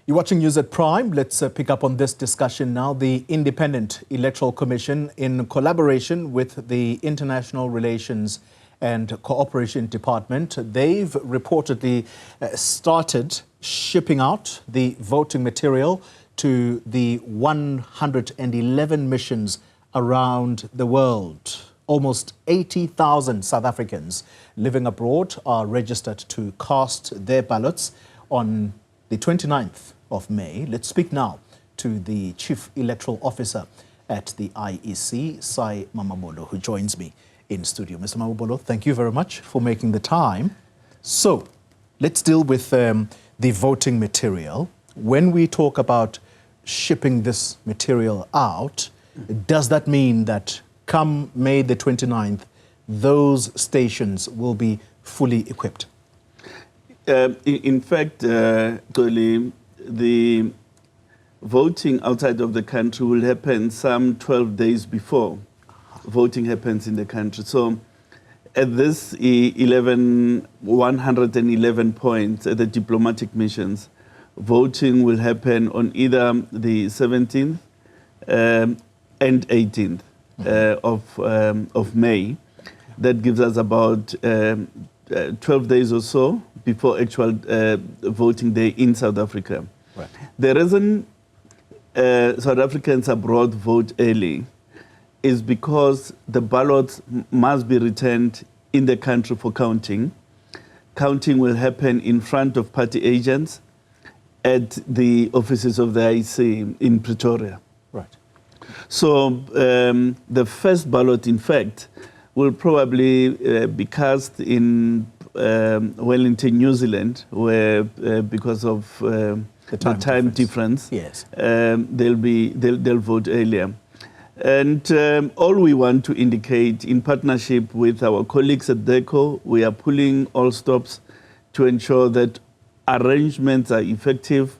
You're watching News at Prime. Let's pick up on this discussion now. The Independent Electoral Commission, in collaboration with the International Relations and Cooperation Department, they've reportedly started shipping out the voting material to the 111 missions around the world. Almost 80,000 South Africans living abroad are registered to cast their ballots on the 29th of May. Let's speak now to the Chief Electoral Officer at the IEC, Sy Mamabolo, who joins me in studio. Mr. Mamabolo, thank you very much for making the time. So let's deal with the voting material. When we talk about shipping this material out, does that mean that come May the 29th, those stations will be fully equipped? In fact, Toli, the voting outside of the country will happen some 12 days before voting happens in the country. So at this 111 points at the diplomatic missions, voting will happen on either the 17th and 18th of May. That gives us about 12 days or so before actual voting day in South Africa. Right. The reason South Africans abroad vote early is because the ballots must be returned in the country for counting. Counting will happen in front of party agents at the offices of the IEC in Pretoria. Right. So the first ballot, in fact, will probably be cast in Wellington, New Zealand, where because of the time difference, yes, they'll vote earlier. And all we want to indicate, in partnership with our colleagues at DECO, we are pulling all stops to ensure that arrangements are effective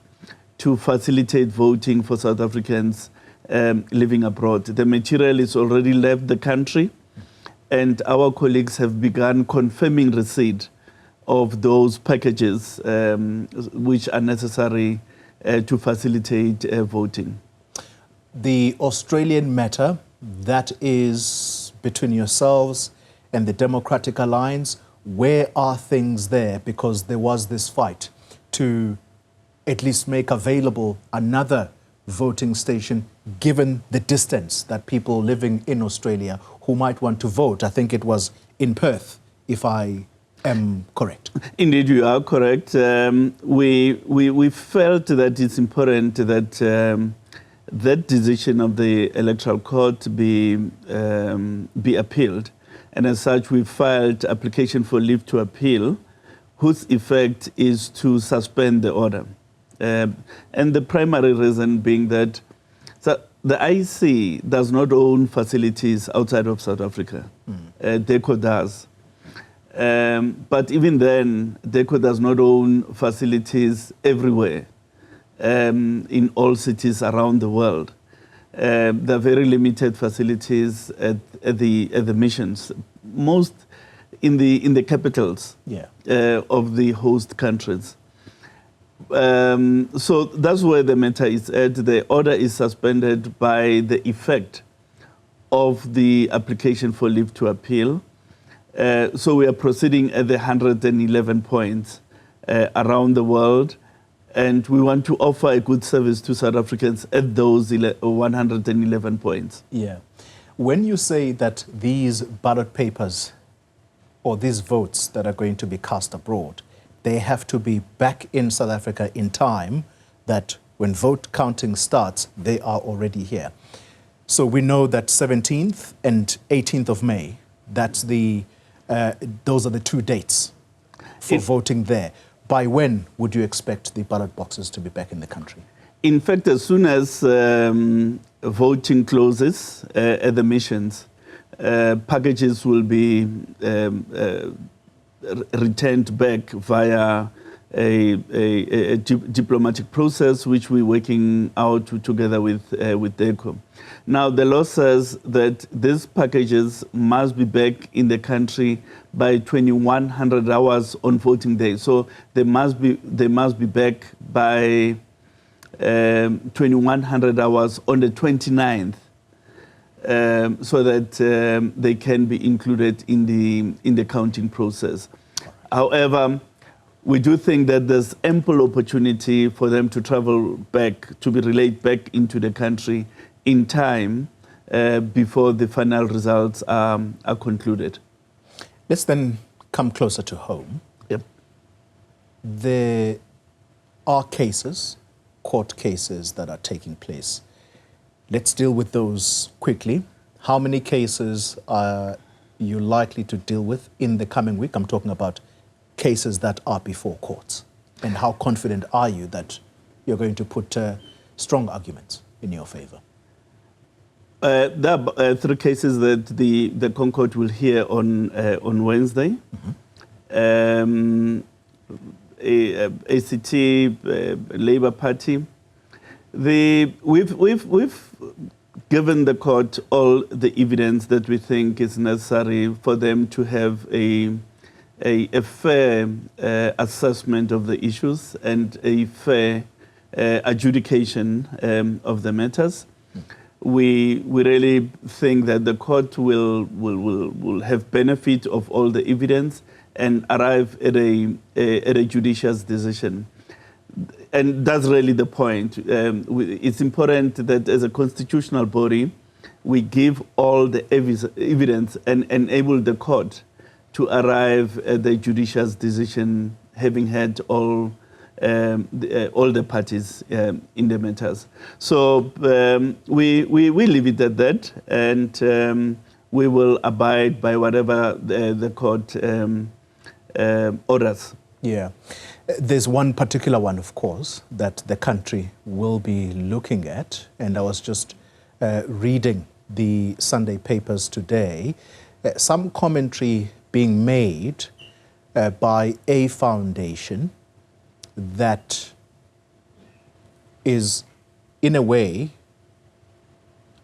to facilitate voting for South Africans living abroad. The material is already left the country, and our colleagues have begun confirming receipt of those packages which are necessary to facilitate voting. The Australian matter, that is between yourselves and the Democratic Alliance, where are things there? Because there was this fight to at least make available another voting station, given the distance that people living in Australia who might want to vote. I think it was in Perth, if I am correct. Indeed, you are correct. We felt that it's important that that decision of the Electoral Court be appealed. And as such, we filed application for leave to appeal, whose effect is to suspend the order. And the primary reason being that the IEC does not own facilities outside of South Africa. DECO does. But even then, DECO does not own facilities everywhere in all cities around the world. There are very limited facilities at the missions, most in the capitals, yeah, of the host countries. So that's where the matter is at. The order is suspended by the effect of the application for leave to appeal. So we are proceeding at the 111 points around the world, and we want to offer a good service to South Africans at those 111 points. Yeah. When you say that these ballot papers or these votes that are going to be cast abroad, they have to be back in South Africa in time, that when vote counting starts, they are already here. So we know that 17th and 18th of May, that's those are the two dates for voting there. By when would you expect the ballot boxes to be back in the country? In fact, as soon as voting closes at the missions, packages will be returned back via a diplomatic process, which we're working out together with DECO. Now, the law says that these packages must be back in the country by 2100 hours on voting day. So they must be back by 2,100 hours on the 29th, so that they can be included in the counting process. However, we do think that there's ample opportunity for them to travel back, to be relayed back into the country in time before the final results are concluded. Let's then come closer to home. Yep. There are cases, court cases that are taking place. Let's deal with those quickly. How many cases are you likely to deal with in the coming week? I'm talking about cases that are before courts. And how confident are you that you're going to put strong arguments in your favor? There are 3 cases that the Concord will hear on Wednesday. Mm-hmm. ACT, Labour Party. We've given the court all the evidence that we think is necessary for them to have a fair assessment of the issues and a fair adjudication of the matters. We really think that the court will have benefit of all the evidence and arrive at a judicious decision. And that's really the point. It's important that as a constitutional body, we give all the evidence and enable the court to arrive at the judicious decision, having had all the parties in the matters. So we leave it at that, and we will abide by whatever the court orders. Yeah. There's one particular one, of course, that the country will be looking at, and I was just reading the Sunday papers today. Some commentary being made by a foundation that is, in a way,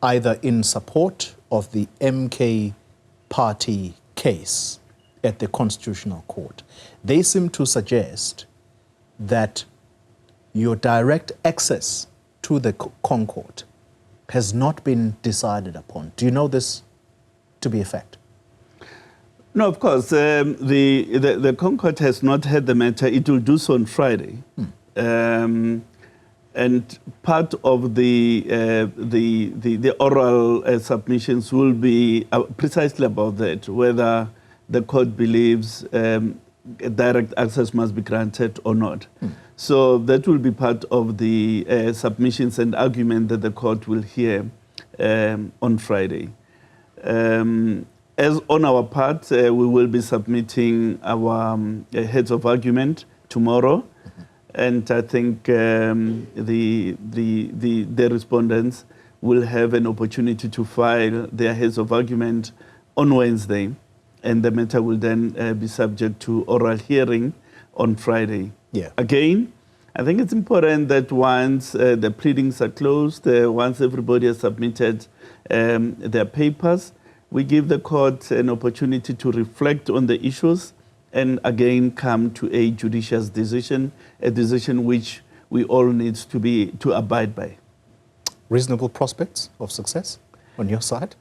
either in support of the MK party case at the Constitutional Court. They seem to suggest that your direct access to the Concord has not been decided upon. Do you know this to be a fact? No, of course. The Concord has not had the matter. It will do so on Friday. And part of the oral submissions will be precisely about that, whether the court believes direct access must be granted or not. So that will be part of the submissions and argument that the court will hear on Friday. As on our part, we will be submitting our heads of argument tomorrow, and I think the respondents will have an opportunity to file their heads of argument on Wednesday, and the matter will then be subject to oral hearing on Friday. Yeah. Again, I think it's important that once the pleadings are closed, once everybody has submitted their papers, we give the court an opportunity to reflect on the issues and again come to a judicious decision, a decision which we all need to abide by. Reasonable prospects of success on your side?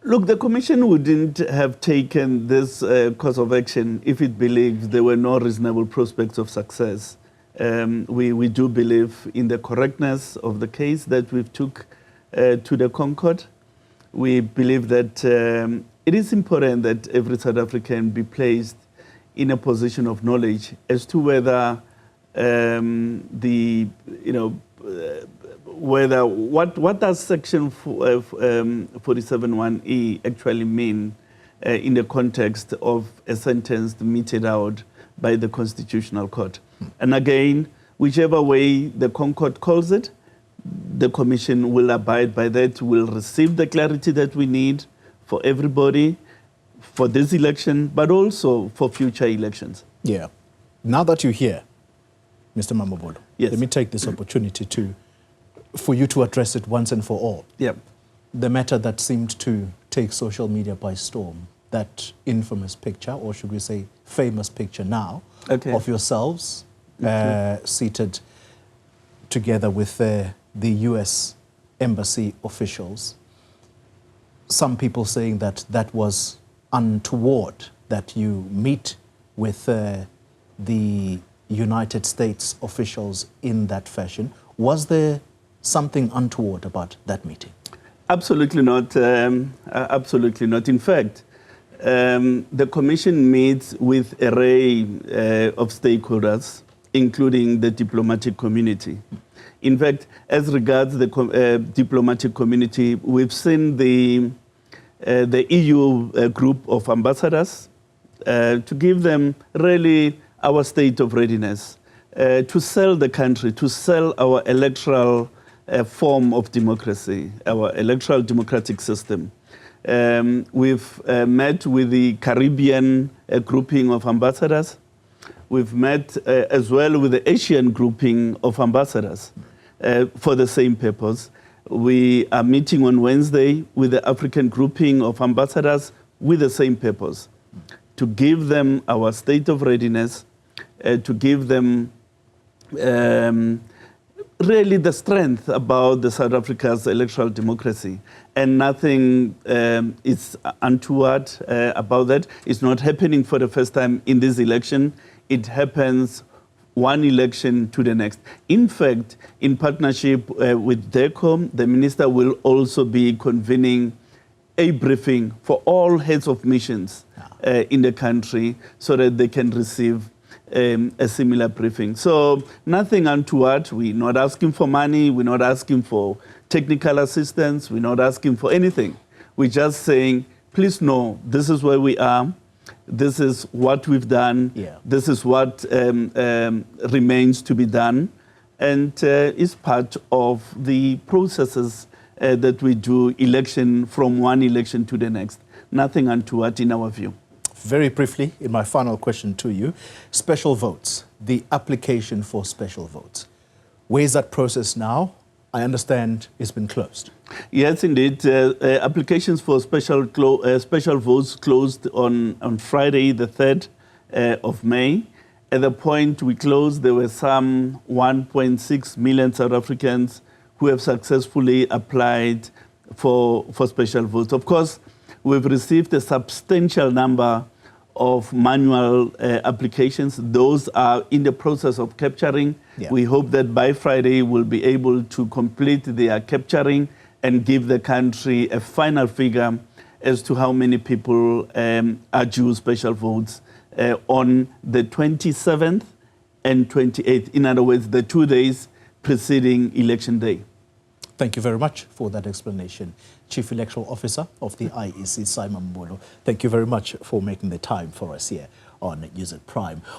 Look, the Commission wouldn't have taken this course of action if it believed there were no reasonable prospects of success. We do believe in the correctness of the case that we took to the Concord. We believe that it is important that every South African be placed in a position of knowledge as to whether what does Section 47(1)(e) actually mean in the context of a sentence meted out by the Constitutional Court. And again, whichever way the Concord calls it, the Commission will abide by that, will receive the clarity that we need for everybody, for this election, but also for future elections. Yeah. Now that you're here, Mr. Mamabolo, yes, let me take this opportunity for you to address it once and for all. Yep. The matter that seemed to take social media by storm, that infamous picture, or should we say famous picture now, of yourselves seated together with the US embassy officials. Some people saying that that was untoward, that you meet with the United States officials in that fashion. Was there something untoward about that meeting? Absolutely not. Absolutely not. In fact, the Commission meets with an array of stakeholders, including the diplomatic community. In fact, as regards the diplomatic community, we've seen the EU group of ambassadors to give them really our state of readiness, to sell the country, to sell our electoral form of democracy, our electoral democratic system. We've met with the Caribbean grouping of ambassadors. We've met as well with the Asian grouping of ambassadors for the same purpose. We are meeting on Wednesday with the African grouping of ambassadors with the same purpose, to give them our state of readiness, to give them really the strength about the South Africa's electoral democracy. And nothing is untoward about that. It's not happening for the first time in this election. It happens one election to the next. In fact, in partnership with DECOM, the minister will also be convening a briefing for all heads of missions in the country so that they can receive a similar briefing. So nothing untoward. We're not asking for money. We're not asking for technical assistance. We're not asking for anything. We're just saying, please know, this is where we are. This is what we've done. Yeah. This is what remains to be done. And is part of the processes that we do election from one election to the next. Nothing untoward in our view. Very briefly, in my final question to you, special votes, the application for special votes. Where is that process now? I understand it's been closed. Yes, indeed. Applications for special votes closed on Friday, the 3rd of May. At the point we closed, there were some 1.6 million South Africans who have successfully applied for special votes. Of course, we've received a substantial number of manual applications. Those are in the process of capturing. Yeah. We hope that by Friday we'll be able to complete their capturing and give the country a final figure as to how many people are due special votes on the 27th and 28th. In other words, the 2 days preceding Election Day. Thank you very much for that explanation. Chief Electoral Officer of the IEC, Sy Mamabolo. Thank you very much for making the time for us here on News at Prime.